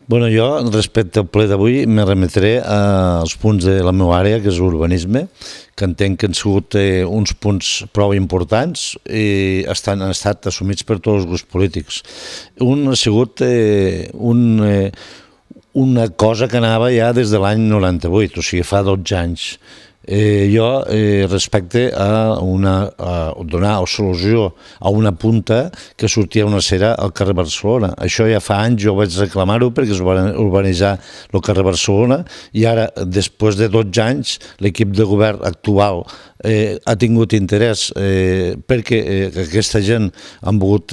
Jo, respecte al ple d'avui, me remetré als punts de la meva àrea, que és l'urbanisme, que entenc que han sigut uns punts prou importants i han estat assumits per tots els grups polítics. Un ha sigut una cosa que anava ja des de l'any 98, o sigui, fa 12 anys. Respecte a donar solució a una punta que sortia una cera al carrer Barcelona. Això ja fa anys jo vaig reclamar-ho perquè es va urbanitzar el carrer Barcelona i ara, després de 12 anys, l'equip de govern actual ha tingut interès perquè aquesta gent han volgut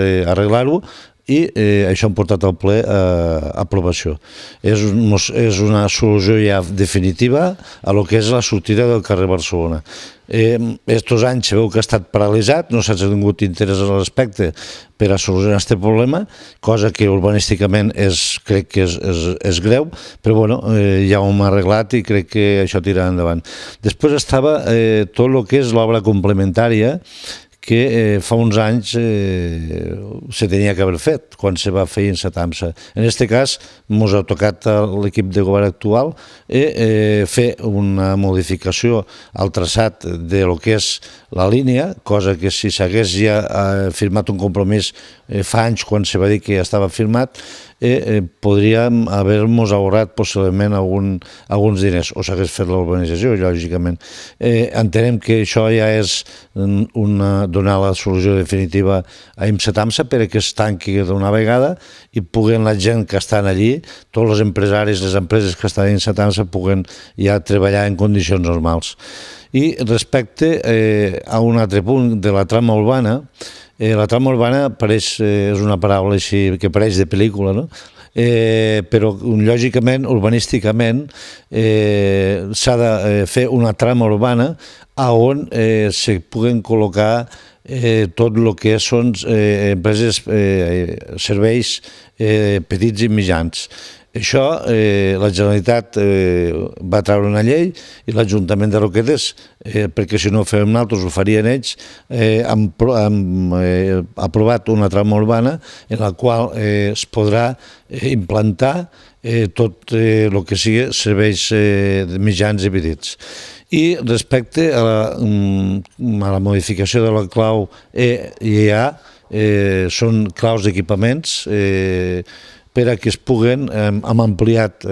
arreglar-ho i això han portat al ple a aprovació. És una solució ja definitiva a lo que és la sortida del carrer Barcelona. Estos anys sabeu que ha estat paralitzat, no s'ha tingut interès a l'aspecte per a solucionar aquest problema, cosa que urbanísticament crec que és greu, però ja ho hem arreglat i crec que això tirarà endavant. Després estava tot el que és l'obra complementària, que fa uns anys se tenia que haver fet, quan se va fer en Satamsa. En aquest cas, ens ha tocat a l'equip de govern actual fer una modificació al traçat de lo que és la línia, cosa que si s'hagués ja firmat un compromís fa anys quan se va dir que ja estava firmat, podríem haver-nos ahorrat possiblement alguns diners, o s'hagués fet l'urbanització, lògicament. Entenem que això ja és donar la solució definitiva a IMSA-TAMSA perquè es tanqui d'una vegada i puguen la gent que estan allí, tots els empresaris, les empreses que estan a IMSA-TAMSA puguen ja treballar en condicions normals. I respecte a un altre punt de la trama urbana, la trama urbana és una paraula així que pareix de pel·lícula, no? Però lògicament, urbanísticament, s'ha de fer una trama urbana on se puguen col·locar tot el que són empreses, serveis petits i mitjans. Això la Generalitat va treure una llei i l'Ajuntament de Roquetes, perquè si no ho fem nosaltres ho farien ells, han aprovat una trama urbana en la qual es podrà implantar tot el que sigui serveis mitjans i petits. I respecte a la modificació de la clau E i A, són claus d'equipaments per a que es puguen, hem ampliat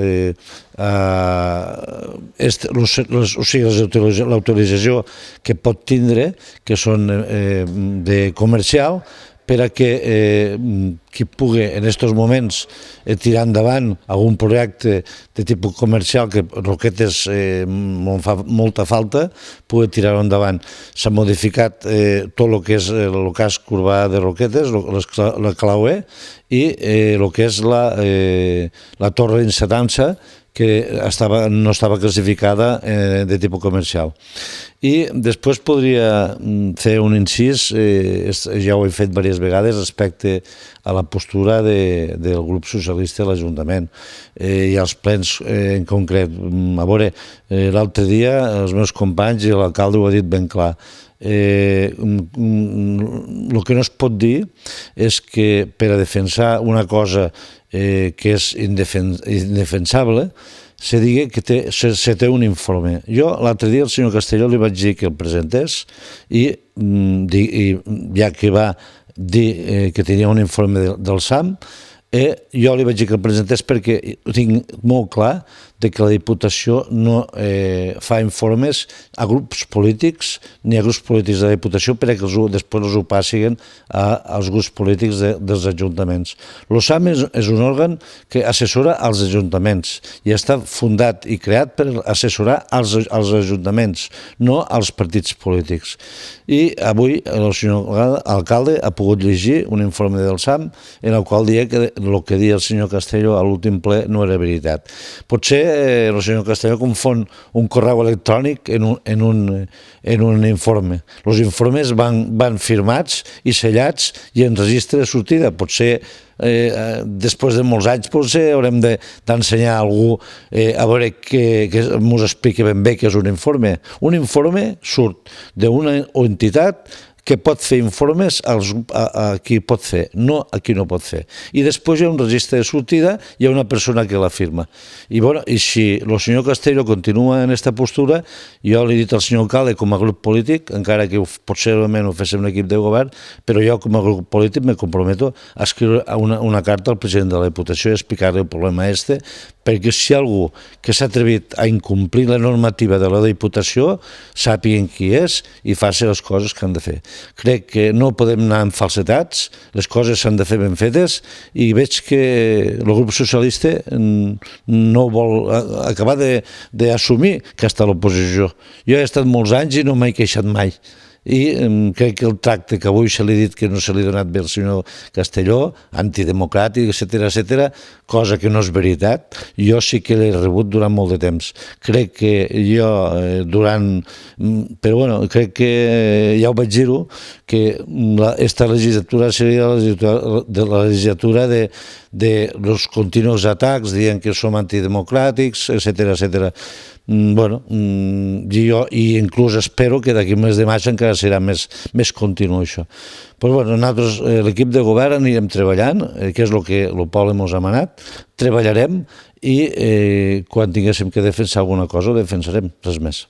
l'autorització que pot tindre, que són de comercial, per a que qui pugui en aquests moments tirar endavant algun projecte de tipus comercial que Roquetes fa molta falta, pugui tirar-ho endavant. S'ha modificat tot el que és el casc urbà de Roquetes, la clau E, i el que és la torre d'Insatança, que no estava classificada de tipus comercial. I després podria fer un incís, ja ho he fet diverses vegades, respecte a la postura del grup socialista a l'Ajuntament i als plens en concret. A veure, l'altre dia els meus companys i l'alcalde ho ha dit ben clar. El que no es pot dir és que per a defensar una cosa que és indefensable se digui que se té un informe. Jo l'altre dia al senyor Castelló li vaig dir que el presentés i ja que va dir que tenia un informe del SAM, jo li vaig dir que el presentés perquè ho tinc molt clar que la Diputació no fa informes a grups polítics ni a grups polítics de la Diputació perquè després els ho passin als grups polítics dels ajuntaments. El SAM és un òrgan que assessora als ajuntaments i està fundat i creat per assessorar als ajuntaments, no als partits polítics. I avui el senyor alcalde ha pogut llegir un informe del SAM en el qual deia que el que deia el senyor Castelló a l'últim ple no era veritat. Potser el senyor Castelló confon un correu electrònic en un informe. Els informes van firmats i sellats i en registre de sortida. Potser després de molts anys potser haurem d'ensenyar a algú a veure que ens expliqui ben bé què és un informe. Un informe surt d'una entitat que pot fer informes a qui pot fer, no a qui no pot fer. I després hi ha un registre de sortida, hi ha una persona que la firma. I, bueno, i si el senyor Castelló continua en aquesta postura, jo li he dit al senyor alcalde com a grup polític, encara que possiblement ho féssim un equip de govern, però jo com a grup polític me comprometo a escriure una carta al president de la Diputació i explicar-li el problema este, perquè si hi ha algú que s'ha atrevit a incomplir la normativa de la Diputació, sàpiguen qui és i faci les coses que han de fer. Crec que no podem anar amb falsetats, les coses s'han de fer ben fetes i veig que el grup socialista no vol acabar d'assumir que està a l'oposició. Jo he estat molts anys i no m'he queixat mai. I crec que el tracte que avui se li ha dit que no se li ha donat bé al senyor Castelló, antidemocràtic, etc., cosa que no és veritat, jo sí que l'he rebut durant molt de temps. Crec que jo però bueno, crec que ja ho vaig dir-ho, que aquesta legislatura seria la legislatura dels continus atacs, dient que som antidemocràtics, etc. Bueno, jo inclús espero que d'aquí mes de maig encara serà més continu això. Però bueno, nosaltres, l'equip de govern, anirem treballant, que és el que el poble ens ha manat, treballarem i quan tinguéssim que defensar alguna cosa ho defensarem, res més.